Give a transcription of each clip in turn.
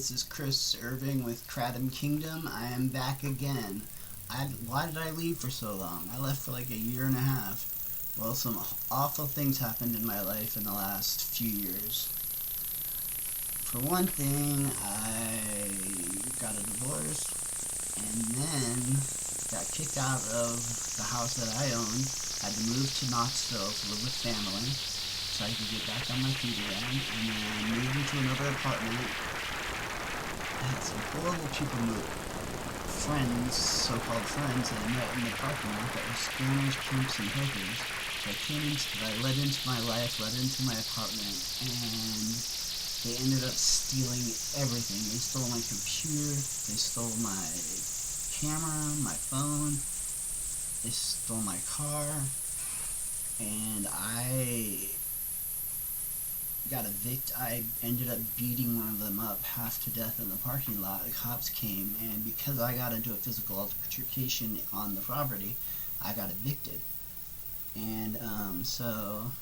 this is Chris Irving with Kratom Kingdom. I am back again. Why did I leave for so long? I left for like a year and a half. Well, some awful things happened in my life in the last few years. For one thing, I got a divorce, and then got kicked out of the house that I owned. Had to move to Knoxville to live with family, so I could get back on my feet again, and then moved into another apartment. I had some horrible people move. Friends, so-called friends, that I met in the parking lot that were scammers, pimps, and hookers. So I led into my life, led into my apartment, and they ended up stealing everything. They stole my computer, they stole my camera, my phone, they stole my car, and I got evicted. I ended up beating one of them up half to death in the parking lot. The cops came, and because I got into a physical altercation on the property, I got evicted. And so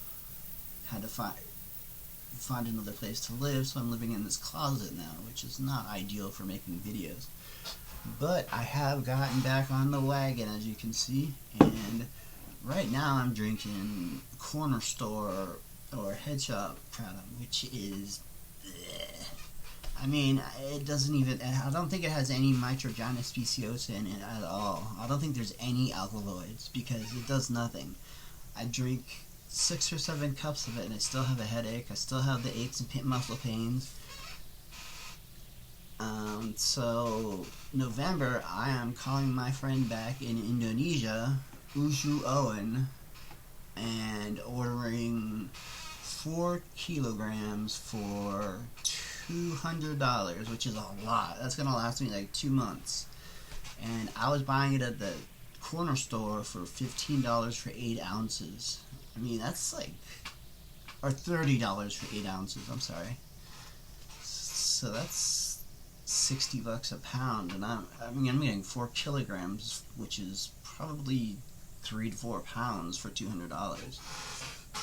had to find another place to live, so I'm living in this closet now, which is not ideal for making videos. But I have gotten back on the wagon, as you can see, and right now I'm drinking corner store or head shop Kratom, which is bleh. I mean, it doesn't even, I don't think it has any nitrogenous speciosa in it at all. I don't think there's any alkaloids, because it does nothing. I drink 6 or 7 cups of it and I still have a headache. I still have the aches and muscle pains. So November, I am calling my friend back in Indonesia, Uju Owen, and ordering 4 kilograms for $200, which is a lot. That's gonna last me like 2 months. And I was buying it at the corner store for $15 for 8 ounces. I mean, that's like, or $30 for 8 ounces, I'm sorry. So that's $60 a pound, and I'm getting 4 kilograms, which is probably 3 to 4 pounds for $200.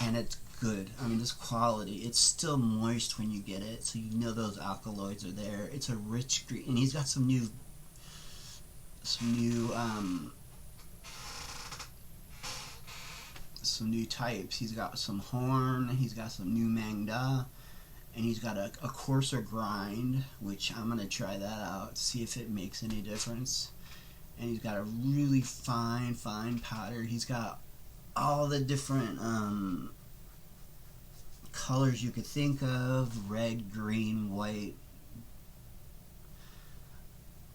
And it's good. I mean, this quality, it's still moist when you get it, so you know those alkaloids are there. It's a rich green, and he's got some new types. He's got some horn, he's got some new mangda, and he's got a coarser grind, which I'm gonna try that out, see if it makes any difference. And he's got a really fine powder. He's got all the different colors you could think of: red, green, white,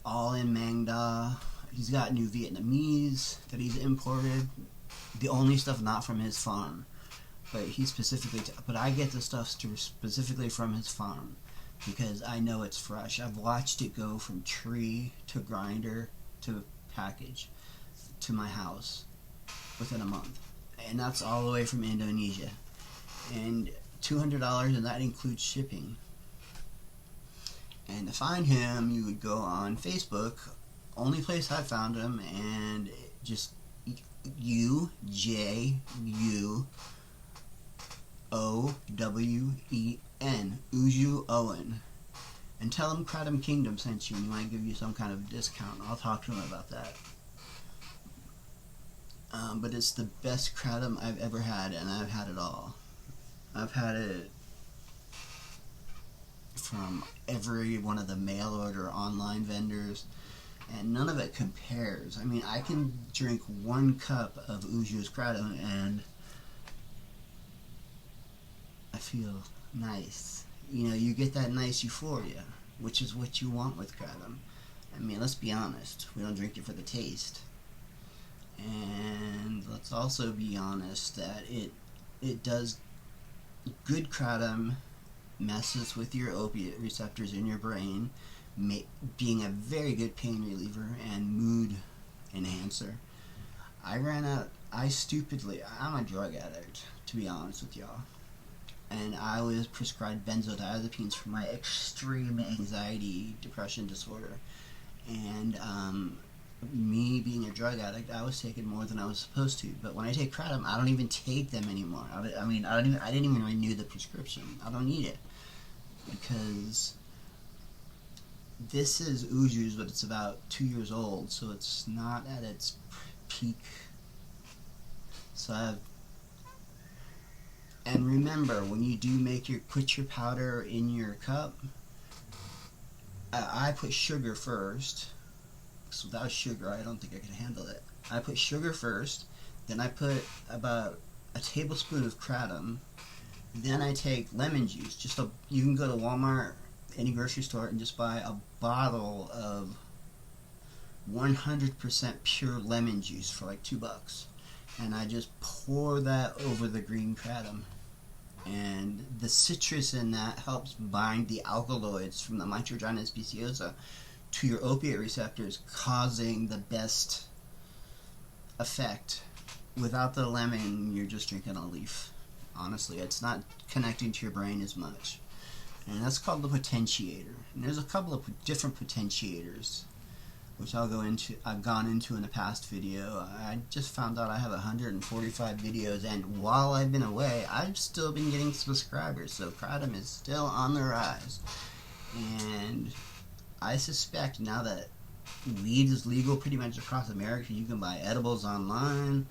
all in mangda. He's got new Vietnamese that he's imported. The only stuff not from his farm, but he specifically. But I get the stuff specifically from his farm because I know it's fresh. I've watched it go from tree to grinder to package to my house within a month, and that's all the way from Indonesia. And $200, and that includes shipping. And to find him, you would go on Facebook. Only place I found him, and just UJUOWEN, Uju Owen, and tell him Kratom Kingdom sent you, and he might give you some kind of discount. I'll talk to him about that. But it's the best Kratom I've ever had, and I've had it all. I've had it from every one of the mail order online vendors, and none of it compares. I mean, I can drink 1 cup of Uju's Kratom and I feel nice. You know, you get that nice euphoria, which is what you want with Kratom. I mean, let's be honest, we don't drink it for the taste. And let's also be honest that it does, good Kratom messes with your opiate receptors in your brain, being a very good pain reliever and mood enhancer. I'm a drug addict, to be honest with y'all, and I was prescribed benzodiazepines for my extreme anxiety, depression disorder, and me being a drug addict, I was taking more than I was supposed to. But when I take Kratom, I don't even take them anymore. I didn't even renew the prescription. I don't need it because This is Uju's, but it's about 2 years old, so it's not at its peak. So and remember, when you do put your powder in your cup, I put sugar first. So without sugar, I don't think I could handle it. I put sugar first, then I put about a tablespoon of kratom, then I take lemon juice. You can go to Walmart, any grocery store, and just buy a bottle of 100% pure lemon juice for like $2. And I just pour that over the green kratom. And the citrus in that helps bind the alkaloids from the Mitragyna speciosa to your opiate receptors, causing the best effect. Without the lemon, you're just drinking a leaf. Honestly, it's not connecting to your brain as much. And that's called the potentiator. And there's a couple of different potentiators, which I've gone into in a past video. I just found out I have 145 videos, and while I've been away, I've still been getting subscribers, so Kratom is still on the rise. And I suspect now that weed is legal pretty much across America, you can buy edibles online,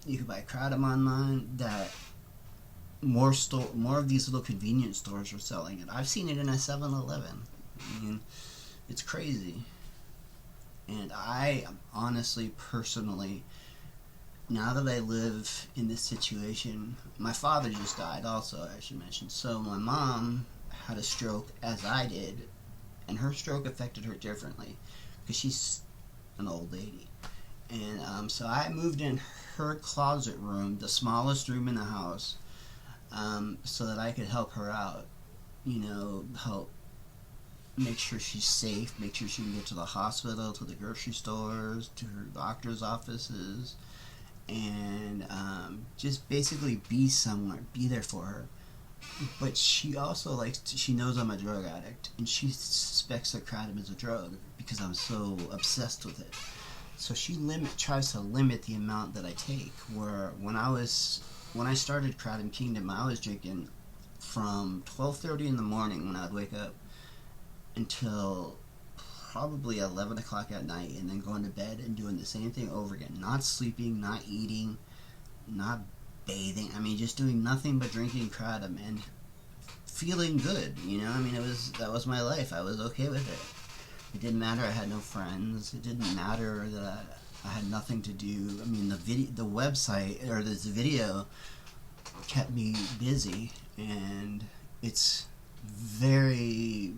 you can buy Kratom online, that more of these little convenience stores are selling it. I've seen it in a 7-Eleven. I mean, it's crazy. And I honestly, personally, now that I live in this situation, my father just died also, I should mention. So my mom had a stroke, as I did, and her stroke affected her differently because she's an old lady. And so I moved in her closet room, the smallest room in the house, so that I could help her out, help make sure she's safe, make sure she can get to the hospital, to the grocery stores, to her doctor's offices, and just basically be somewhere, be there for her. But she also she knows I'm a drug addict, and she suspects that Kratom is a drug because I'm so obsessed with it. So she tries to limit the amount that I take, where when I started Kratom Kingdom, I was drinking from 12:30 in the morning when I'd wake up until probably 11 o'clock at night, and then going to bed and doing the same thing over again. Not sleeping, not eating, not bathing. I mean, just doing nothing but drinking Kratom and feeling good, I mean, that was my life. I was okay with it. It didn't matter I had no friends. It didn't matter that I had nothing to do. I mean, the website, or this video, kept me busy, and it's very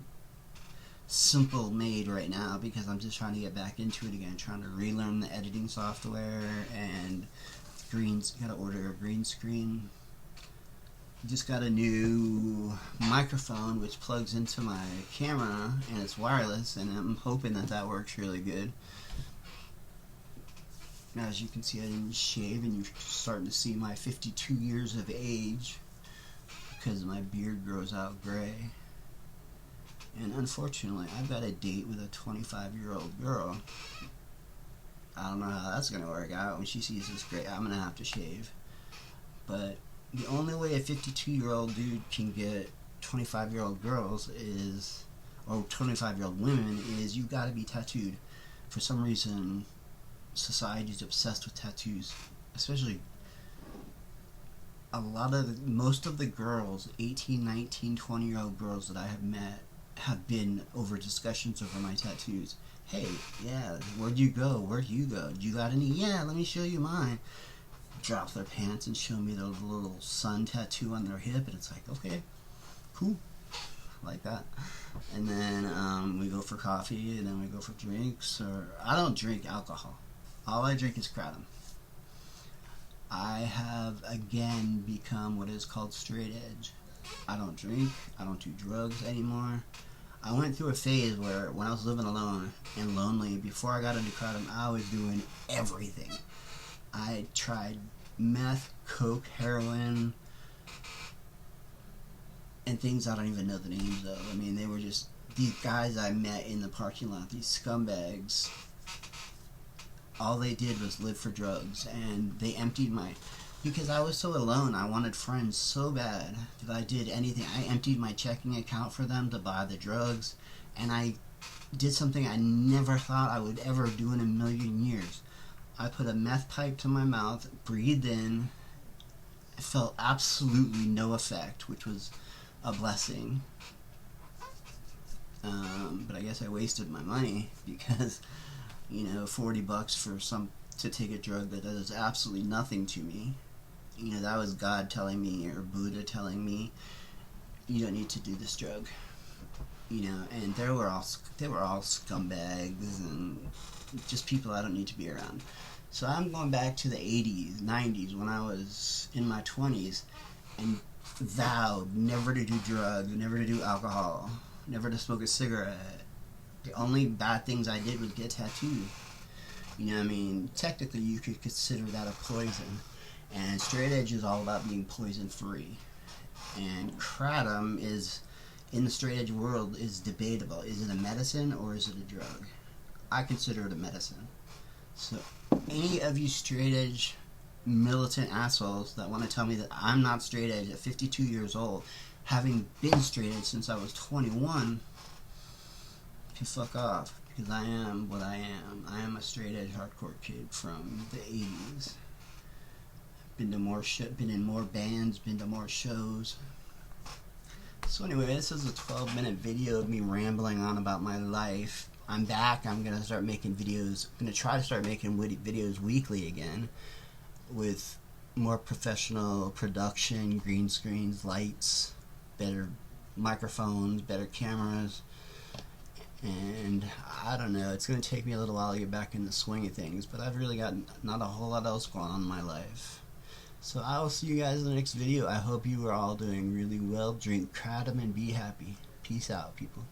simple made right now because I'm just trying to get back into it again, trying to relearn the editing software, and gotta order a green screen. Just got a new microphone which plugs into my camera, and it's wireless, and I'm hoping that works really good. Now, as you can see, I didn't shave, and you're starting to see my 52 years of age because my beard grows out gray. And unfortunately, I've got a date with a 25-year-old girl. I don't know how that's going to work out. When she sees this gray, I'm going to have to shave. But the only way a 52-year-old dude can get 25-year-old girls or 25-year-old women is you got to be tattooed. For some reason, society's obsessed with tattoos. Especially most of the girls, 18, 19, 20-year-old girls that I have met, have been over discussions over my tattoos. Hey, yeah, where'd you go? Where'd you go? You got any? Yeah, let me show you mine. Drop their pants and show me their little sun tattoo on their hip, and it's like, okay, cool, like that. And then we go for coffee, and then we go for drinks. Or I don't drink alcohol. All I drink is Kratom. I have again become what is called straight edge. I don't drink. I don't do drugs anymore. I went through a phase where when I was living alone and lonely, before I got into Kratom, I was doing everything. I tried meth, coke, heroin, and things I don't even know the names of. I mean, they were just these guys I met in the parking lot, these scumbags. All they did was live for drugs, and they emptied because I was so alone, I wanted friends so bad that I did anything. I emptied my checking account for them to buy the drugs. and I did something I never thought I would ever do in a million years. I put a meth pipe to my mouth, breathed in, felt absolutely no effect, which was a blessing. But I guess I wasted my money because, $40 for to take a drug that does absolutely nothing to me. That was God telling me, or Buddha telling me, you don't need to do this drug. And they were all scumbags and just people I don't need to be around. So I'm going back to the 80s, 90s, when I was in my 20s, and vowed never to do drugs, never to do alcohol, never to smoke a cigarette. The only bad things I did was get tattooed. Technically you could consider that a poison. And straight edge is all about being poison free. And kratom is, in the straight edge world, is debatable. Is it a medicine or is it a drug? I consider it a medicine. So any of you straight edge militant assholes that want to tell me that I'm not straight edge at 52 years old, having been straight edge since I was 21, can fuck off, because I am what I am. I am a straight edge hardcore kid from the 80s. Been in more bands, been to more shows. So anyway, this is a 12-minute video of me rambling on about my life. I'm back. I'm going to start making videos. I'm going to try to start making videos weekly again with more professional production, green screens, lights, better microphones, better cameras. And I don't know, it's going to take me a little while to get back in the swing of things, but I've really got not a whole lot else going on in my life. So I will see you guys in the next video. I hope you are all doing really well. Drink kratom and be happy. Peace out, people.